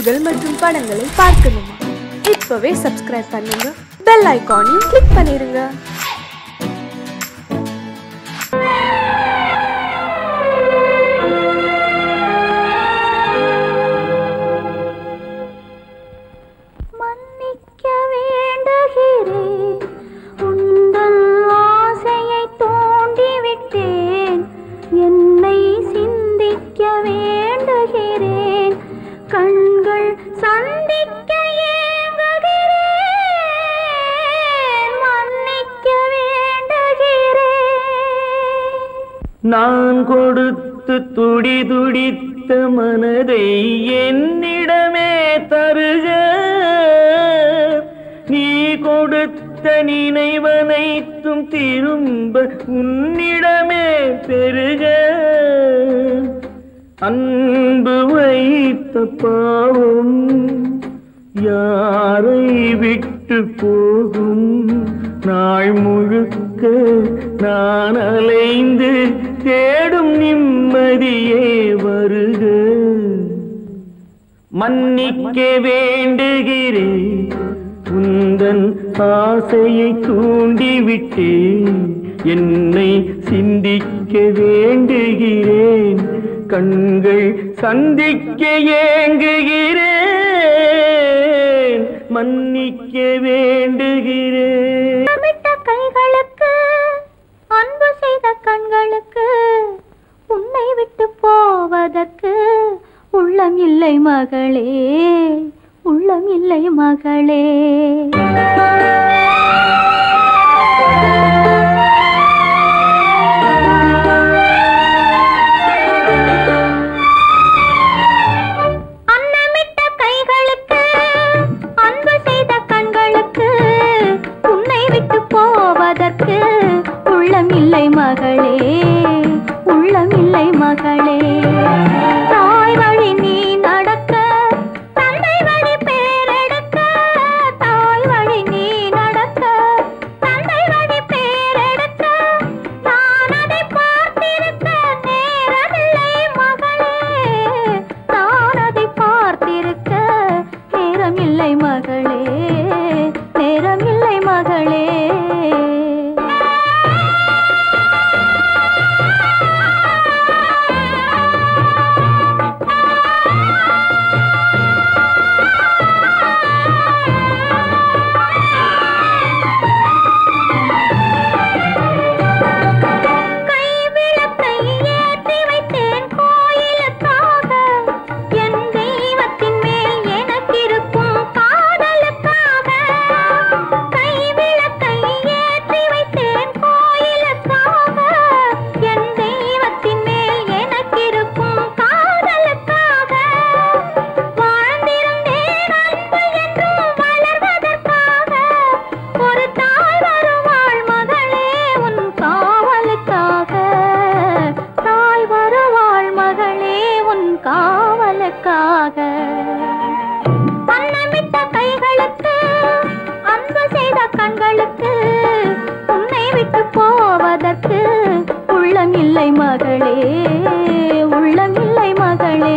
நிகழ்ச்சிகள் மற்றும் படங்களை பார்க்கணுமா? இப்பவே சப்ஸ்கிரைப் பண்ணுங்க, பெல் ஐகானையும் கிளிக் பண்ணிருங்க. நான் கொடுத்து துடி துடித்த மனதை என்னிடமே தருக, நீ கொடுத்த நினைவனைத்தும் திரும்ப உன்னிடமே பெருக. அன்பு வைத்த பாவம் யாரை விட்டு போகும்? நாள் முழுக்க நான் அலைந்து தேடும் நிம்மதியே வருக. மன்னிக்க வேண்டுகிறேன், உந்தன் ஆசையை தூண்டிவிட்டேன். என்னை சிந்திக்க வேண்டுகிறேன், கண்கள் சந்திக்க ஏங்குகிறேன். மன்னிக்க வேண்டுகிறேன். கைகளுக்கு அன்பு செய்த கண்களுக்கு உன்னை விட்டு போவதற்கு உள்ளம் இல்லை மகளே, உள்ளம் இல்லை மகளே. உள்ளம் இல்லை மகளே, உள்ளம் இல்லை மகளே. தாய் வழி நீ நடக்க, தந்தை வழி பேரெடுக்க. தாய் வழி நீ நடக்க, தந்தை வழி பேரெடுக்க. நான் அதை பார்த்திருக்க நேரமில்லை மகளே, நான் அதை பார்த்திருக்க நேரமில்லை மகளே, நேரமில்லை மகளே. அன்னமிட்ட கைகளுக்கு அன்பு செய்த கண்களுக்கு உன்னை விட்டு போவதற்கு உள்ளம் இல்லை மகளே, உள்ளம் இல்லை மகளே.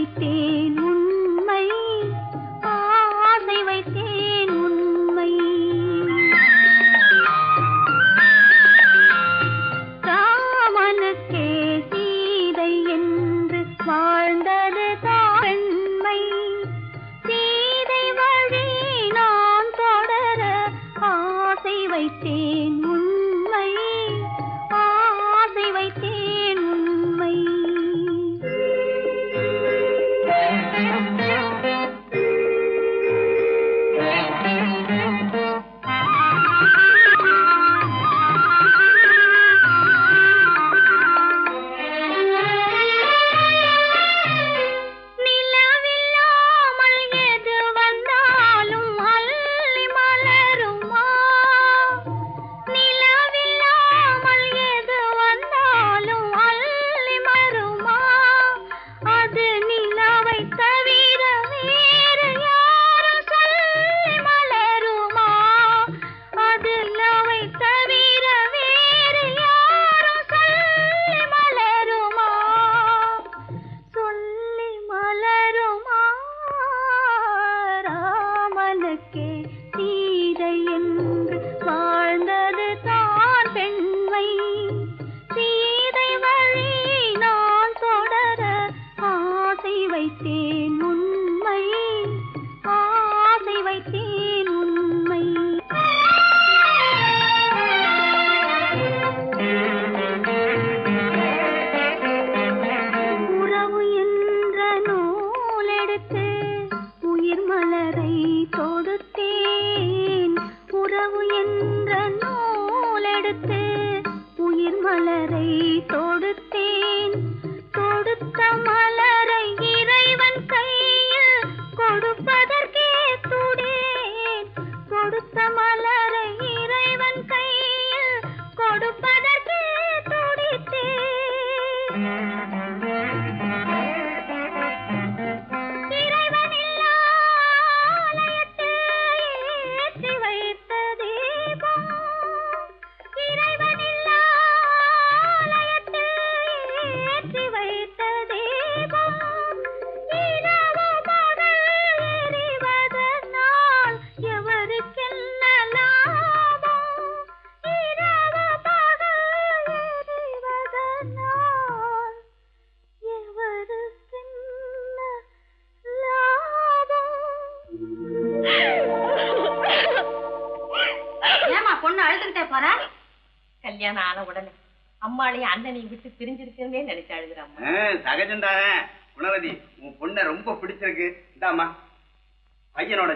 வைத்தேன் உண்மை ஆசை வைத்தேன் உண்மை ராமனுக்கே சீதை என்று வாழ்ந்தது தாண்மை சீதை வழி நான் தொடர ஆசை வைத்தேன் உண்மை ஆசை வைத்தேன் உண்மை கல்யாணம் ஆன உடனே அம்மாளையும் அண்ணனையும் விட்டு பிரிஞ்சிருக்கே நினைச்சு அழுகுறாம்மா. சகஜம்தானே. குணவதி, உன் பொண்ணை ரொம்ப பிடிச்சிருக்கு. இந்தாமா பையனோட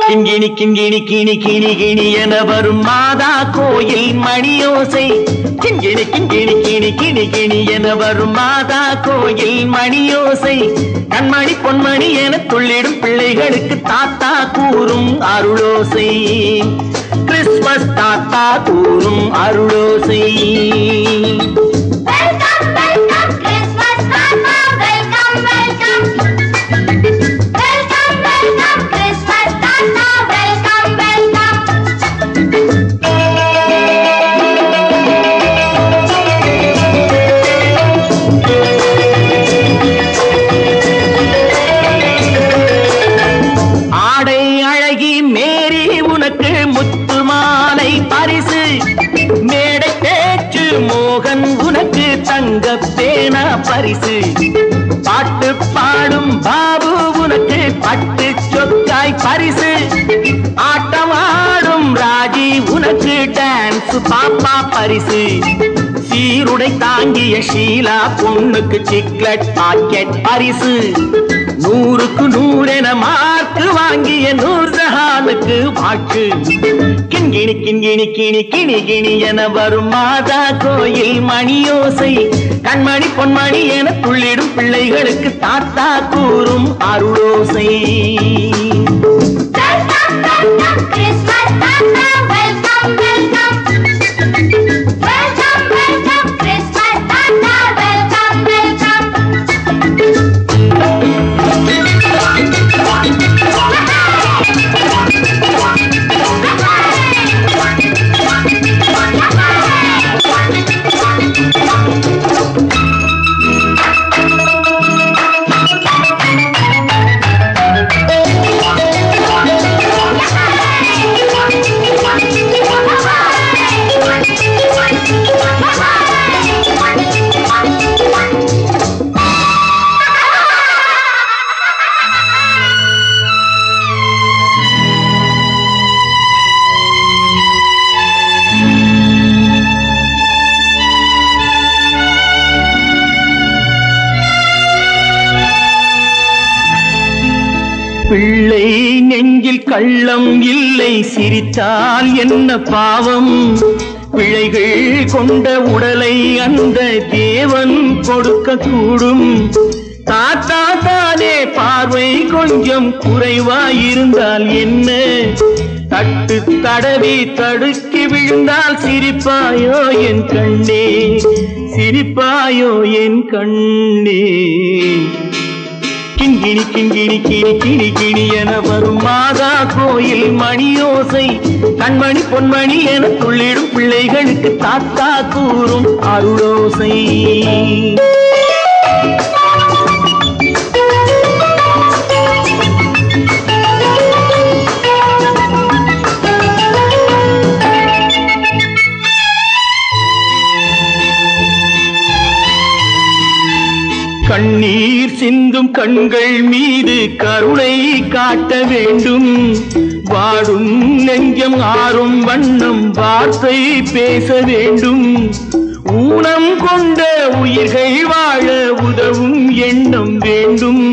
கிங்கிணி கிங்கிணி கிணி கிணி கிணி என வரும் மாதா கோயில் மணியோசை. கிங்கிணி கிங்கிணி கிணி கிணி கிணி என வரும் மாதா கோயில் மணியோசை. கண்மணி பொன்மணி என துள்ளிடும் பிள்ளைகளுக்கு தாத்தா கூறும் அருளோசை. கிறிஸ்துமஸ் தாத்தா கூறும் அருளோசை. பரிசு பாட்டு பாடும் பாபு உனக்கு பட்டு சொக்காய் பரிசு. ஆட்டமாடும் ராஜி உனக்கு டான்ஸ் பாப்பா பரிசு. சீருடை தாங்கிய ஷீலா பொண்ணுக்கு சிக்லெட் பாக்கெட் பரிசு. 100க்கு 100 என மார்க்கு வாங்கிய நூர்ஜஹானுக்கு வாக்கு. கிண்கிணி கிண்கிணி கிணி கிணி கிணி என வரும் மாதா கோயில் மணியோசை. கண்மணி பொன்மணி என துள்ளிடும் பிள்ளைகளுக்கு தாத்தா கூறும் அருளோசை. கள்ளம் இல்லை சிரித்தால் என்ன பாவம் பிழைகள் கொண்ட உடலை அந்த தேவன் கொடுக்க கூடும் தாத்தா தானே பார்வை கொஞ்சம் குறைவாயிருந்தால் என்ன தட்டு தடவி தடுக்கி விழுந்தால் சிரிப்பாயோ என் கண்ணே சிரிப்பாயோ என் கண்ணே கிண்கிணி கிண்கிணி கிணி கிணி கிணி என வரும் மாதா கோயில் மணியோசை கண்மணி பொன்மணி என துள்ளிடும் பிள்ளைகளுக்கு தாத்தா கூறும் அருளோசை கண்ணீர் சிந்தும் கண்கள் மீது கருணை காட்ட வேண்டும் வாடும் நெஞ்சம் ஆறும் வண்ணம் வார்த்தை பேச வேண்டும் ஊனம் கொண்ட உயிர்கள் வாழ உதவும் எண்ணம் வேண்டும்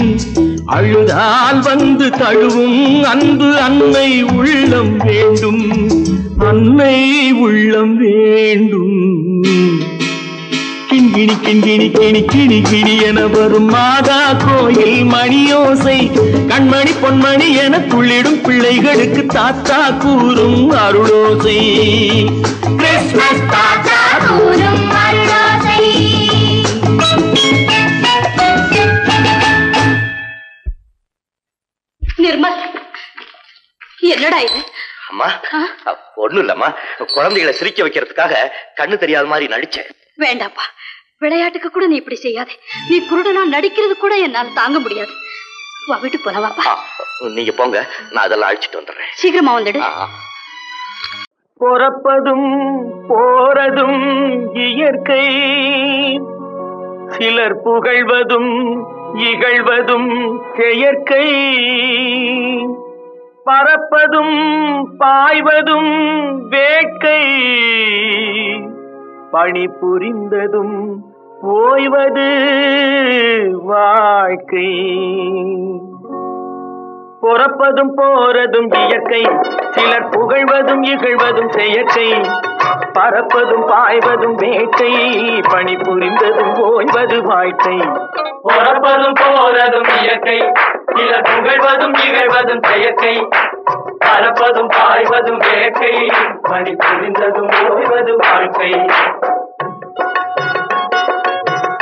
அழுதால் வந்து தழுவும் அன்பு அன்னை உள்ளம் வேண்டும் அன்னை உள்ளம் வேண்டும் கிண்கிணி கிண்கிணி கிணி கிணி கிணி என வரும் மாதா கோயில் மணியோசை கண்மணி பொன்மணி என துள்ளிடும் பிள்ளைகளுக்கு தாத்தா கூறும் அருளோசை கிறிஸ்மஸ் தாத்தா கூறும் அருளோசை நிர்மல் என்னடா இது அம்மா ஒண்ணும் இல்லம்மா குழந்தைகளை சிரிக்க வைக்கிறதுக்காக கண்ணு தெரியாத மாதிரி நடிச்சேன் வேண்டாப்பா விளையாட்டுக்கு கூட நீ இப்படி செய்யாதே நீ குருடனா நடிக்கிறது கூட என்னால தாங்க முடியாது வா வீட்டுக்கு போலவாப்பா நீங்க போங்க நான் அதெல்லாம் அழிச்சிட்டு வந்துடுறேன் சீக்கிரமா வந்துடு பிறப்பதும் போறதும் இயற்கை சிலர் புகழ்வதும் இகழ்வதும் செயற்கை பறப்பதும் பாய்வதும் வேட்கை பணி புரிந்ததும் ஓய்வது வாழ்க்கை பிறப்பதும் போறதும் இயற்கை சிலர் புகழ்வதும் இகழ்வதும் செயற்கை பறப்பதும் பாய்வதும் வேட்கை பணி புரிந்ததும் ஓய்வது வாழ்க்கை பிறப்பதும் போறதும் இயற்கை சிலர் புகழ்வதும் இகழ்வதும் செயற்கை பறப்பதும் பாய்வதும் வேட்கை பணி புரிந்ததும் ஓய்வது வாழ்க்கை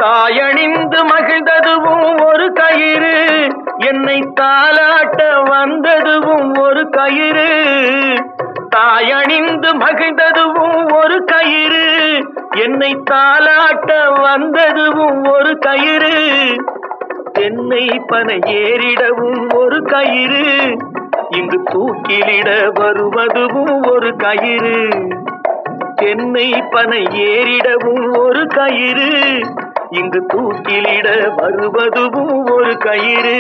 தாயணிந்து மகிழ்ந்ததுவும் ஒரு கயிறு என்னை தாலாட்ட வந்ததுவும் ஒரு கயிறு தாயணிந்து மகிழ்ந்ததுவும் ஒரு கயிறு என்னை தாலாட்ட வந்ததுவும் ஒரு கயிறு தென்னை பனை ஏறிடவும் ஒரு கயிறு இங்கு தூக்கிலிட வருவதுவும் ஒரு கயிறு தென்னை பனை ஏறிடவும் ஒரு கயிறு இங்கு தூக்கிலிட வருவதுவும் ஒரு கயிறு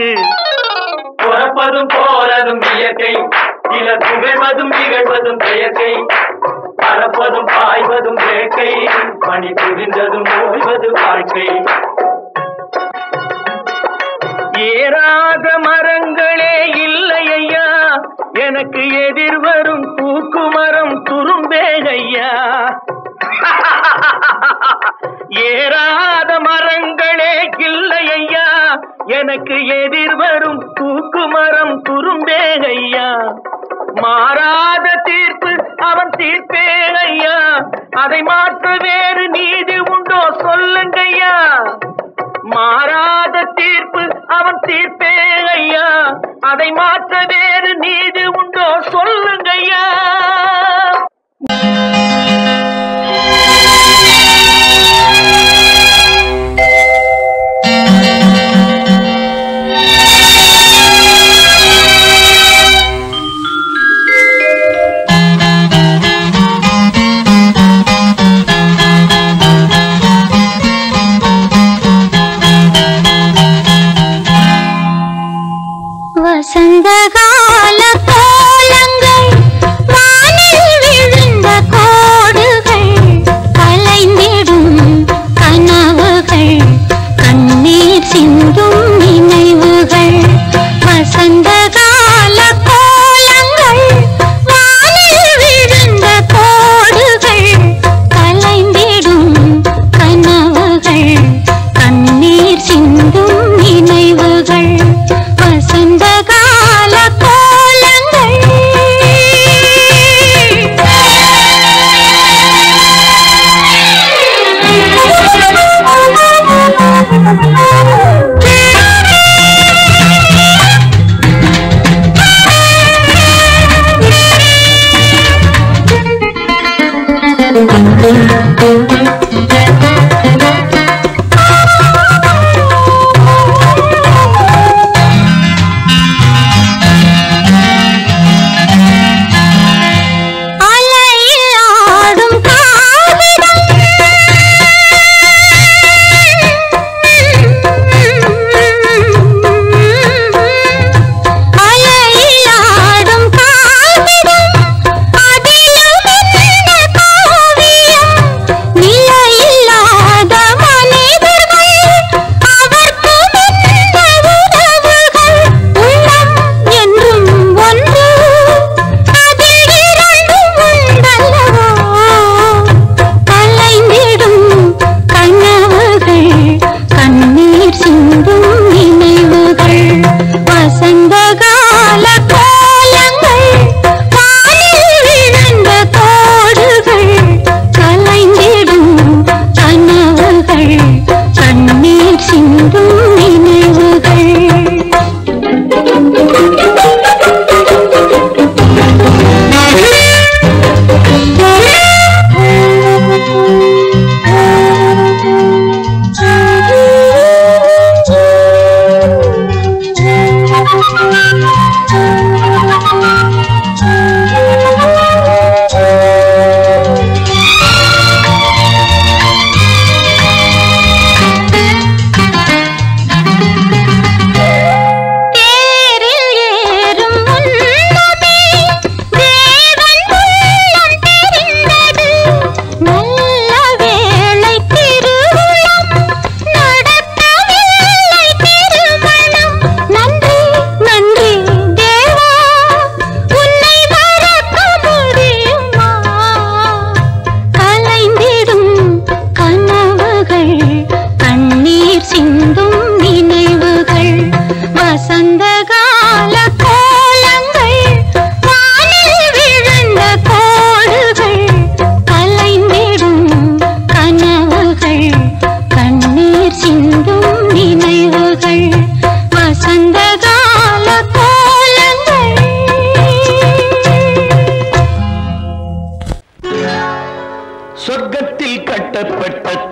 பிறப்பதும் போறதும் இயற்கை சிலர் புகழ்வதும் இகழ்வதும் செயற்கை பறப்பதும் பாய்வதும் வேட்கை பணி புரிந்ததும் ஓய்வது வாழ்க்கை ஏறாத மரங்களே இல்லை ஐயா எனக்கு எதிர்வரும் பூக்குமரம் துரும்பேகையா ஏறாத மரங்களே இல்லை ஐயா எனக்கு எதிர்வரும் பூக்குமரம் துரும்பேகையா மாறாத தீர்ப்பு அவன் தீர்ப்பே ஐயா அதை மாற்ற வேறு நீதி உண்டோ சொல்லுங்கய்யா மாறாத தீர்ப்பு அவன் தீர்ப்பே ஐயா அதை மாற்ற வேறு நீதி உண்டோ சொல்லுங்கய்யா வசந்த கால கோலம்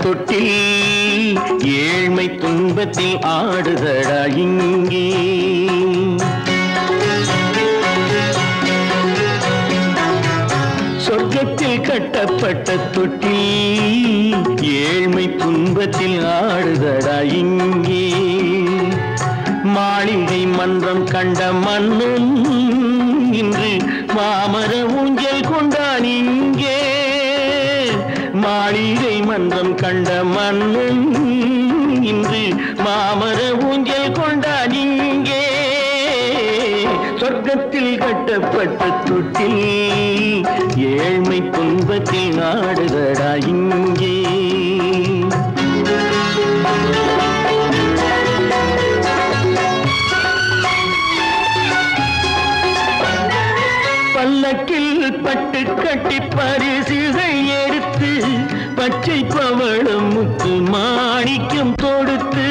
தொட்டில் ஏழ்மை துன்பத்தில் ஆடுதடா இங்கே. சொர்க்கத்தில் கட்டப்பட்ட தொட்டில் ஏழ்மை துன்பத்தில் ஆடுதடா இங்கே. மாளிகை மன்றம் கண்ட மன்னன் இன்று மாமர ஊஞ்சல் கொண்டான் இங்கே. மாளிகை மன்றம் கண்ட மன்னன் இன்று மாமர ஊஞ்சல் கொண்டான் இங்கே. சொர்க்கத்தில் கட்டப்பட்ட தொட்டில் ஏழ்மை துன்பத்தில் ஆடுதடா இங்கே. பல்லக்கில் பட்டு கட்டி பரிசுகள் எடுத்து பச்சை பவளம் முத்து மாணிக்கம் தொடுத்து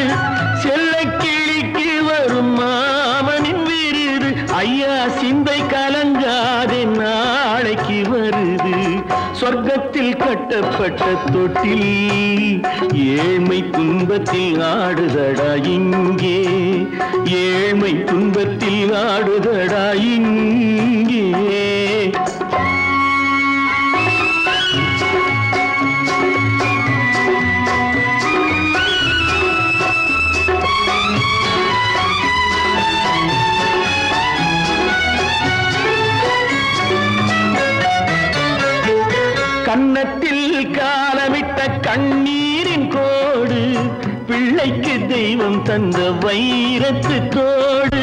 செல்ல கிளிக்கு வரும் மாமனின் விருது. ஐயா சிந்தை கலங்காதே நாளைக்கு வருது. சொர்க்கத்தில் கட்டப்பட்ட தொட்டில் ஏழ்மை துன்பத்தில் ஆடுதடா இங்கே. ஏழ்மை துன்பத்தில் ஆடுதடா இங்கே. கன்னத்தில் காலமிட்ட கண்ணீரின் கோடு பிள்ளைக்கு தெய்வம் தந்த வைரத்து தோடு.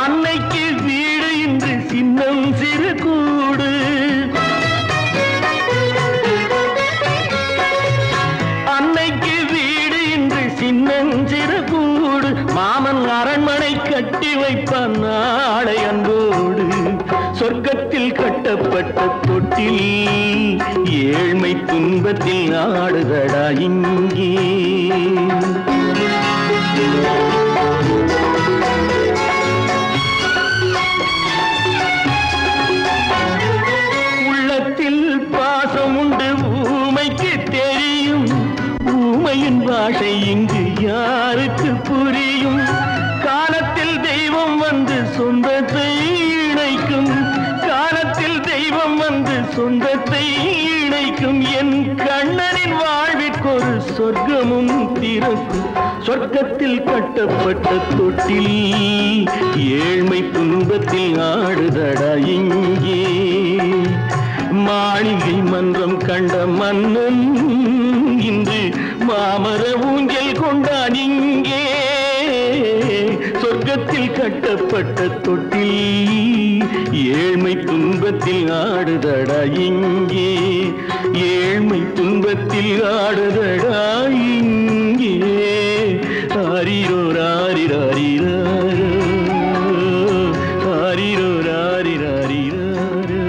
அன்னைக்கு வீடு இன்று சின்னம் சிறு கூடு. அன்னைக்கு வீடு இன்று சின்னம் சிறு கூடு. மாமன் அரண்மனை கட்டி வைப்பான் நாளை அன்போடு. சொர்க்கத்தில் கட்டப்பட்ட தொட்டில் ஏழ்மை துன்பத்தில் ஆடுதடா இங்கே. உள்ளத்தில் பாசம் உண்டு ஊமைக்கு தெரியும். ஊமையின் பாஷை இங்கு யாருக்கு புரியும்? காலத்தில் தெய்வம் வந்து சொந்தத்தை இணைக்கும். காலத்தில் தெய்வம் வந்து சொந்தத்தை இணைக்கும். என் கண்ணனின் வாழ்விற்கொரு சொர்க்கமும் திறக்கும். சொர்க்கத்தில் கட்டப்பட்ட தொட்டில் ஏழ்மை துன்பத்தில் ஆடுதடா இங்கே. மாளிகை மன்றம் கண்ட மன்னன் இன்று மாமர ஊஞ்சல் கொண்டான் இங்கே. சொர்க்கத்தில் கட்டப்பட்ட தொட்டில் ஏழ்மை துன்பத்தில் ஆடுதடா இங்கே. ஏழ்மை துன்பத்தில் ஆடுதடா இங்கே. ஆரிரோ ராரிராரிராரோ ஆரிரோ ராரிராரிராரோ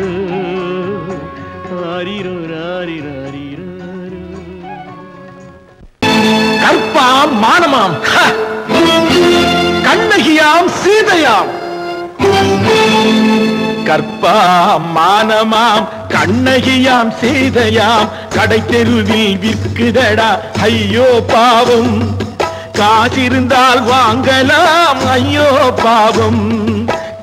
ஆரிரோ ராரிராரிராரோ. கற்பாம் மானமாம் கண்ணகியாம் சீதையாம். கற்பாம் மானமாம் கண்ணகியாம் சீதையாம் கடை தெருவில் விற்குதடா ஐயோ பாவம். காசிருந்தால் வாங்கலாம் ஐயோ பாவம்.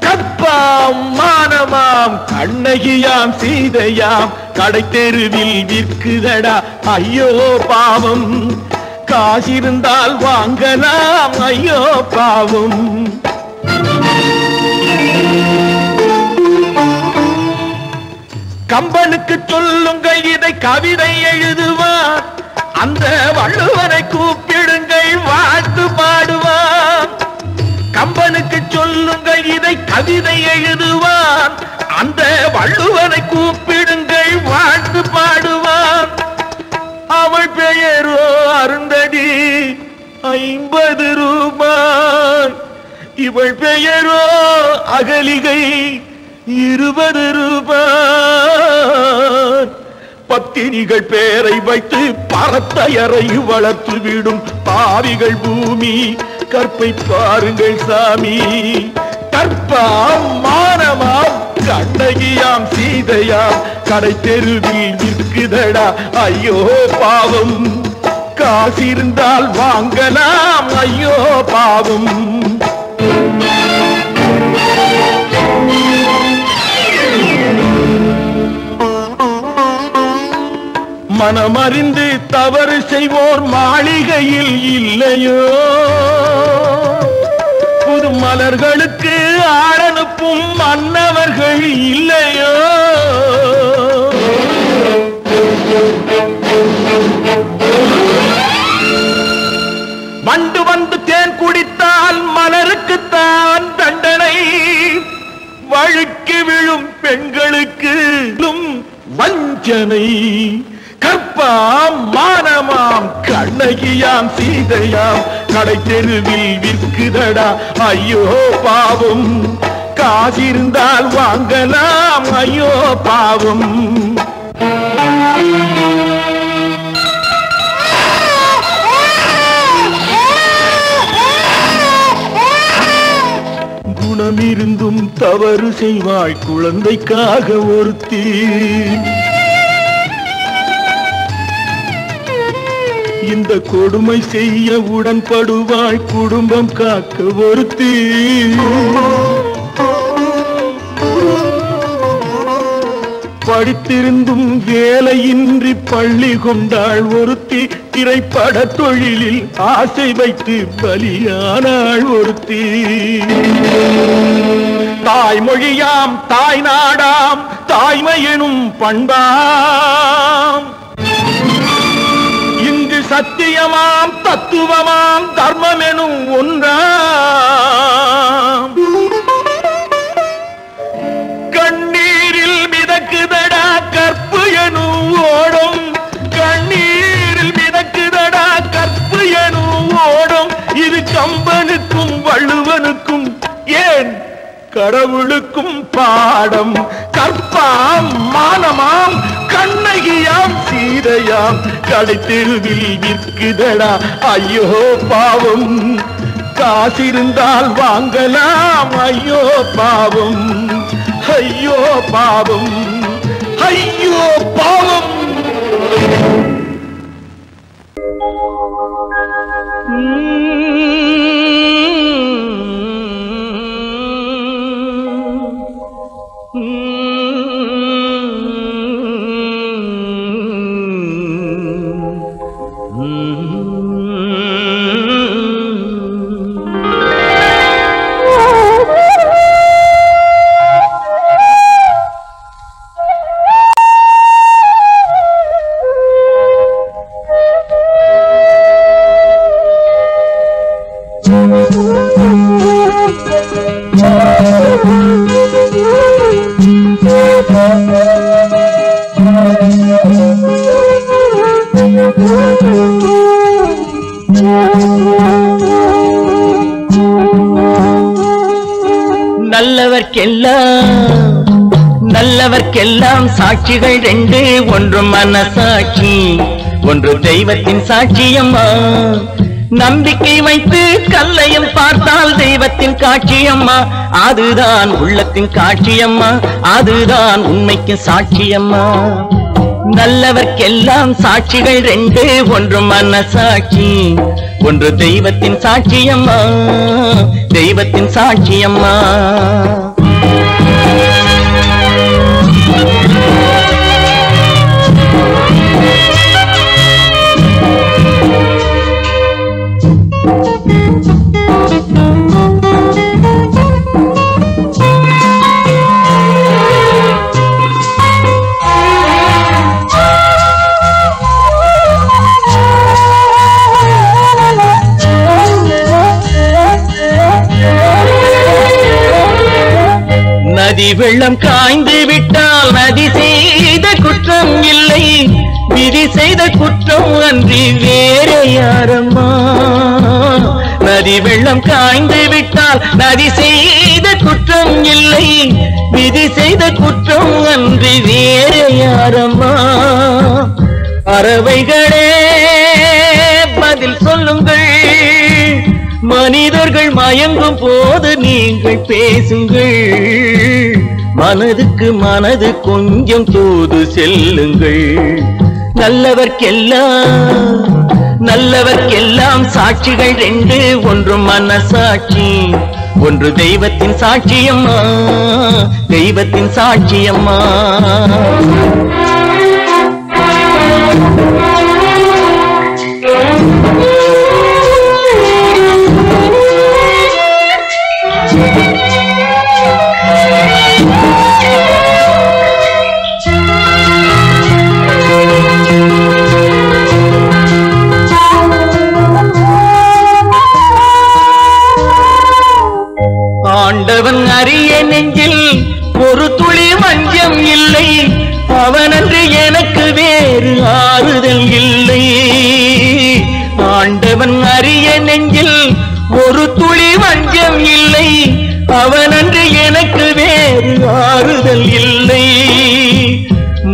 கற்பாம் மானமாம் கண்ணகியாம் சீதையாம் கடை தெருவில் விற்குதடா ஐயோ பாவம். காசிருந்தால் வாங்கலாம் ஐயோ பாவம். கம்பனுக்கு சொல்லுங்கள் இதை கவிதை எழுதுவார். அந்த வள்ளுவனை கூப்பிடுங்கள் வாழ்த்து பாடுவார். கம்பனுக்கு சொல்லுங்கள் இதை கவிதை எழுதுவார். அந்த வள்ளுவனை கூப்பிடுங்கள் வாழ்த்து பாடுவார். அவள் பெயரோ அருந்ததி 50 ரூபாய். இவள் பெயரோ அகலிகை 20 ரூபாய். பத்தினிகள் பேரை வைத்து பரத்தையறை வளர்த்து விடும் பாவிகள் பூமி. கற்பை பாருங்கள் சாமி. கற்பாம் மானமாம் கண்ணகியாம் சீதையாம் கடை தெருவில் விற்குதடா ஐயோ பாவம். காசிருந்தால் வாங்கலாம் ஐயோ பாவம். மனமறிந்து தவறு செய்வோர் மாளிகையில் இல்லையோ, புது மலர்களுக்கு ஆளனுப்பும் மன்னவர்கள் இல்லையோ. வண்டு வந்து தேன் குடித்தால் மலருக்குத்தான் தண்டனை, வழுக்கி விழும் பெண்களுக்கு வஞ்சனை. கற்பாம் மானமாம் கண்ணகியாம் சீதையாம் கடை தெருவில் விற்குதடா ஐயோ பாவம். காசிருந்தால் வாங்கலாம் ஐயோ பாவம். குணமிருந்தும் தவறு செய்வாய் குழந்தைக்காக ஒருத்தி, இந்த கொடுமை செய்ய உடன்படுவாய் குடும்பம் காக்க ஒருத்தி. படித்திருந்தும் வேலையின்றி பள்ளி கொண்டாள் ஒருத்தி, திரைப்பட தொழிலில் ஆசை வைத்து பலியானாள் ஒருத்தி. தாய்மொழியாம் தாய் நாடாம் தாய்மையெனும் பண்பாம், இங்கு சத்தியமாம் தத்துவமாம் தர்மமெனும் ஒன்றாம். கண்ணீரில் மிதக்குதடா கற்பு எனும் ஓடும், கண்ணீரில் மிதக்குதடா கற்பு எனும் ஓடும். இது கம்பனுக்கும் வள்ளுவனுக்கும் ஏன் கடவுளுக்கும் பாடம். கற்பாம் மானமாம் கண்ணகியாம் சீதையாம் கடை தெருவில் விற்குதடா ஐயோ பாவம். காசிருந்தால் வாங்கலாம் ஐயோ பாவம். ஐயோ பாவம், ஐயோ பாவம். நல்லவர்க்கெல்லாம் சாட்சிகள் ரெண்டு, ஒன்று மனசாட்சி ஒன்று தெய்வத்தின் சாட்சியம்மா. நம்பிக்கை வைத்து கல்லையும் பார்த்தால் தெய்வத்தின் காட்சியம்மா, அதுதான் உள்ளத்தின் காட்சியம்மா, அதுதான் உண்மைக்கு சாட்சியம்மா. நல்லவர்க்கெல்லாம் சாட்சிகள் ரெண்டு, ஒன்று மனசாட்சி ஒன்று தெய்வத்தின் சாட்சியம்மா, தெய்வத்தின் சாட்சியம்மா. நதி வெள்ளம் காய்ந்து விட்டால் நதி செய்த குற்றம் இல்லை, விதி செய்த குற்றம் அன்றி வேறு யாரம்மா. நதி வெள்ளம் காய்ந்து விட்டால் நதி செய்த குற்றம் இல்லை, விதி செய்த குற்றம் அன்றி வேறு யாரம்மா. பறவைகளே பதில் சொல்லுங்கள், மனிதர்கள் மயங்கும் போது நீங்கள் பேசுங்கள், மனதுக்கு மனது கொஞ்சம் தூது செல்லுங்கள். நல்லவர்க்கெல்லாம் நல்லவர்க்கெல்லாம் சாட்சிகள் ரெண்டு, ஒன்று மனசாட்சி, ஒன்று தெய்வத்தின் சாட்சியம்மா, தெய்வத்தின் சாட்சியம்மா. ஆண்டவன் அறிய நெஞ்சில் ஒரு துளி வஞ்சம் இல்லை, அவனன்று எனக்கு வேறு ஆறுதல் இல்லை. ஆண்டவன் அறிய நெஞ்சில் ஒரு துளி வஞ்சம் இல்லை, அவனன்று எனக்கு வேறு ஆறுதல் இல்லை.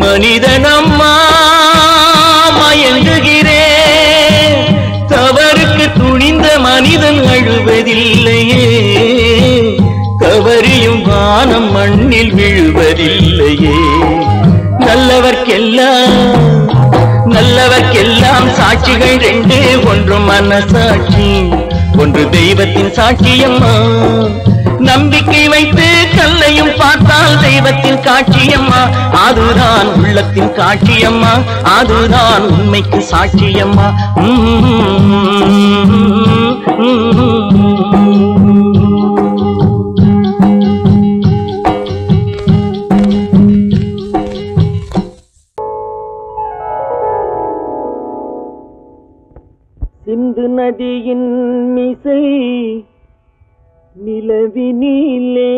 மனிதனம்மா மயங்குகிறேன், தவறுக்கு துணிந்த மனிதன் அழுவதில்லையே, தவறியும் வானம் மண்ணில் விழுவதில்லையே. நல்லவர்க்கெல்லாம் சாட்சிகள் ரெண்டு, ஒன்று மனசாட்சி, ஒன்று தெய்வத்தின் சாட்சியம்மா. நம்பிக்கை வைத்து கல்லையும் பார்த்தால் தெய்வத்தின் காட்சியம்மா, அதுதான் உள்ளத்தின் காட்சியம்மா, அதுதான் உண்மைக்கு சாட்சியம்மா. சிந்து நதியின் மிசை நிலவினிலே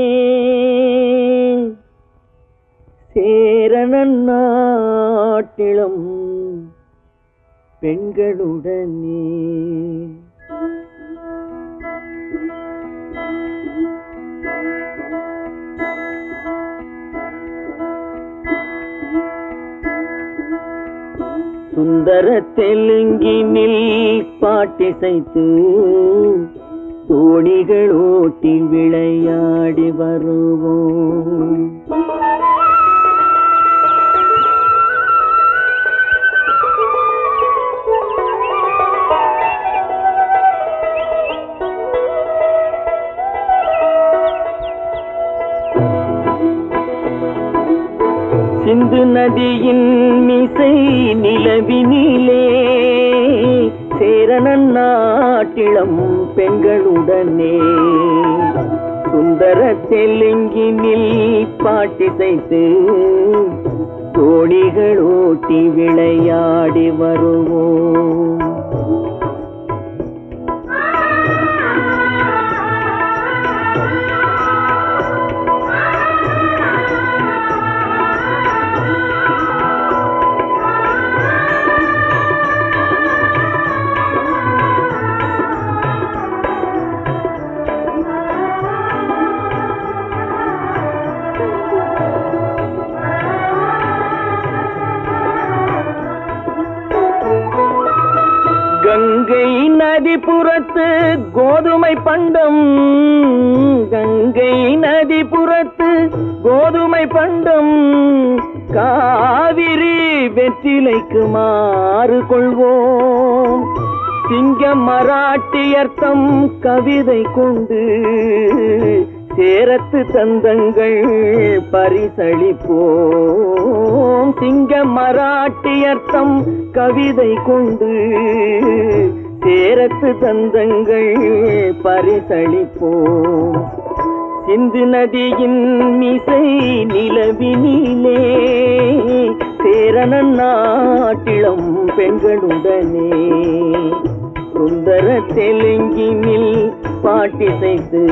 சேரணன் நாட்டிளம் பெண்களுடனே சுந்தர தெலுங்கினில் பாட்டிசைத்து தோணிகள் ஓட்டி விளையாடி வருவோம். சிந்து நதியின் மிசை நிலவினிலே சேரணன் நாட்டிளம் பெண்களுடனே சுந்தர தெலுங்கினில் பாட்டிசைத்து தோணிகள் ஓட்டி விளையாடி வருவோம். கங்கை நதிபுறத்து கோதுமை பண்டம், கங்கை நதிபுறத்து கோதுமை பண்டம், காவிரி வெற்றிலைக்கு மாறு கொள்வோம். சிங்கம் மராட்டியர்த்தம் கவிதை கொண்டு சேரத்து தந்தங்கள் பரிசளிப்போம். சிங்கம் மராட்டியர்த்தம் கவிதை கொண்டு சேரத்து தந்தங்கள் பரிசளிப்போம். சிந்து நதியின் மிசை நிலவினிலே சேரணன் நாட்டிளம் பெண்களுடனே சுந்தர தெலுங்கினில் பாட்டிசைத்து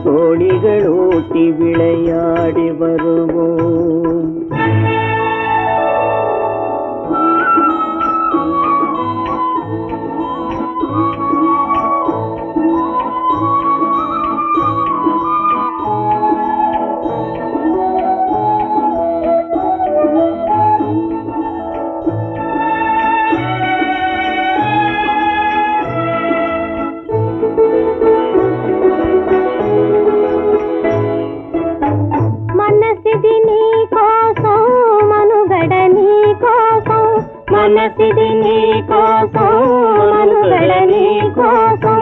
தோணிகள் ஓட்டி விளையாடி வருவோம். మనసిది నీ కోసం కోసం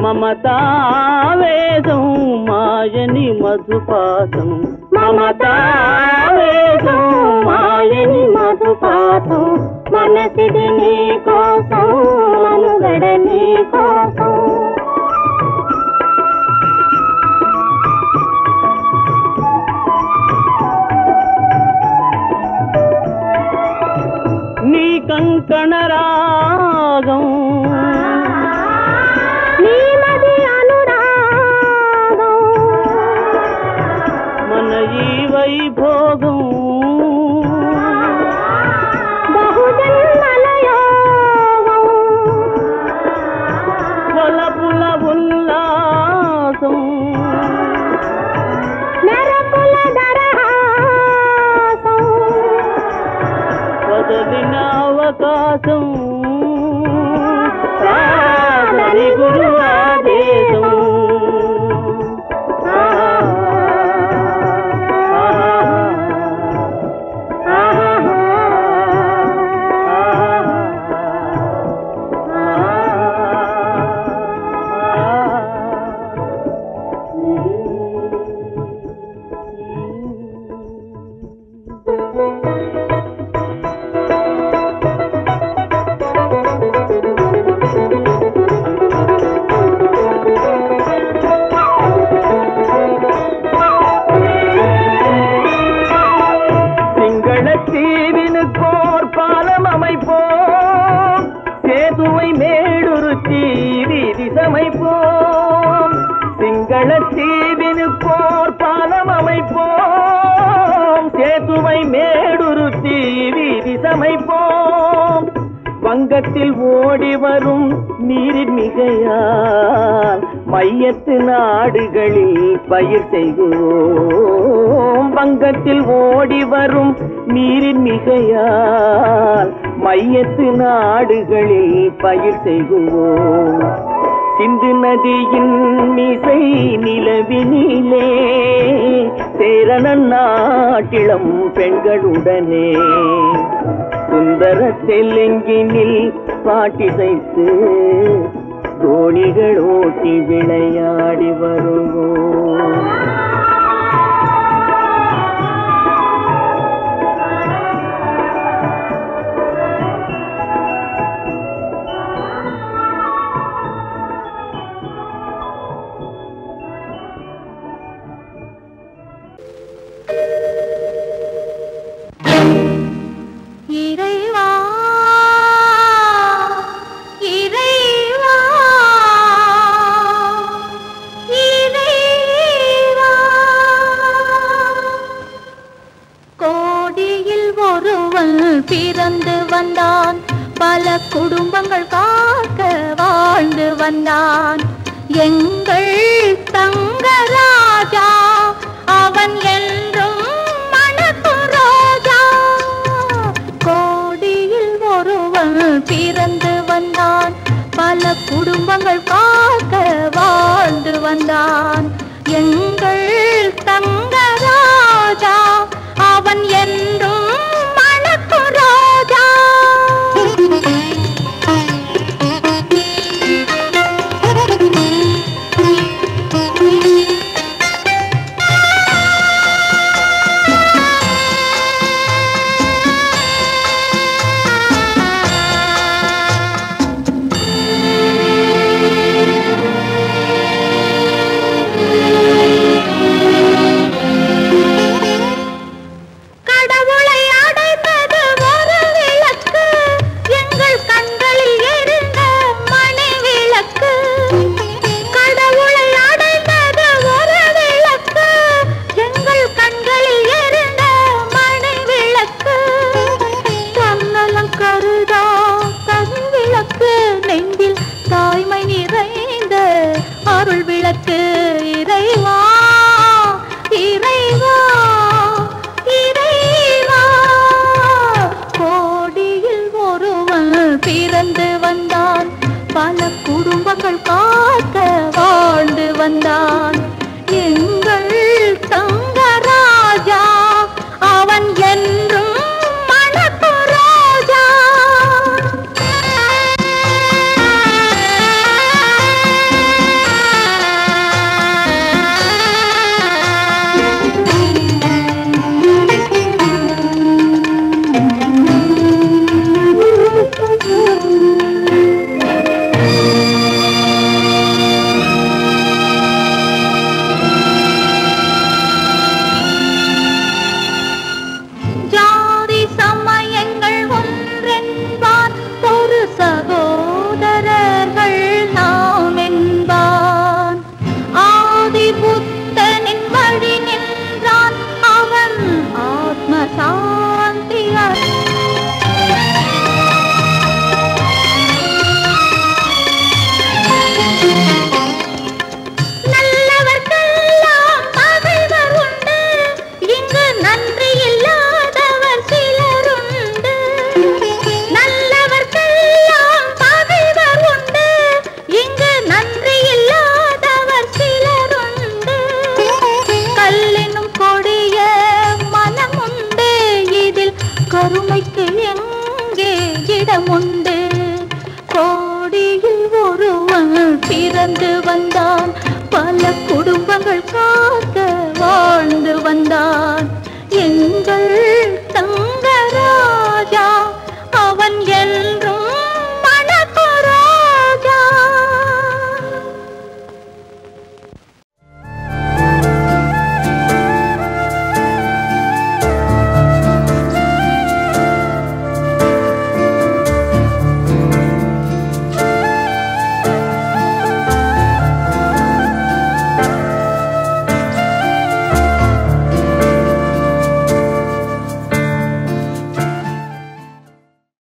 మమతావేదం మాయని మధుపాతం మమతావేదం మాయని మధుపాతం మనసిది నీ కోసం మనుగడ నీ కోసం నీ కంకణ రాగం నీ మది అనురాగం మన ఈ వైభోగం బహుజన్మల యోగం వలపుల ఉల్లాసం మెరపుల దరహాసం వదలిన అవకాశం సాధని గురు ఆదేశం வங்கத்தில் ஓடி வரும் நீரின் மிகையால் மையத்து நாடுகளில் பயிர் செய்கிறோம் வங்கத்தில் ஓடி வரும் நீரின் மிகையால் மையத்து நாடுகளில் பயிர் செய்கிறோம் சிந்து நதியின் மிசை நிலவினிலே சேரணன் நாட்டிளம் பெண்களுடனே சுந்தர தெலுங்கினில் பாட்டிசைத்து தோணிகள் ஓட்டி விளையாடி வருவோம் பிறந்து வந்தான் பல குடும்பங்கள் காக்க வாழ்ந்து வந்தான் எங்கள் தங்கராஜா அவன் என்றும் மணக்கும் ரோஜா கோடியில் ஒருவன் பிறந்து வந்தான் பல குடும்பங்கள் காக்க வாழ்ந்து வந்தான் எங்கள் தங்கராஜா அவன் என்றும் பிறந்து வந்தான் பல குடும்பங்கள் காக்க வாழ்ந்து வந்தான் எங்கள் தங்கராஜா அவன் என்றும் மணக்கும் ரோஜா அருமை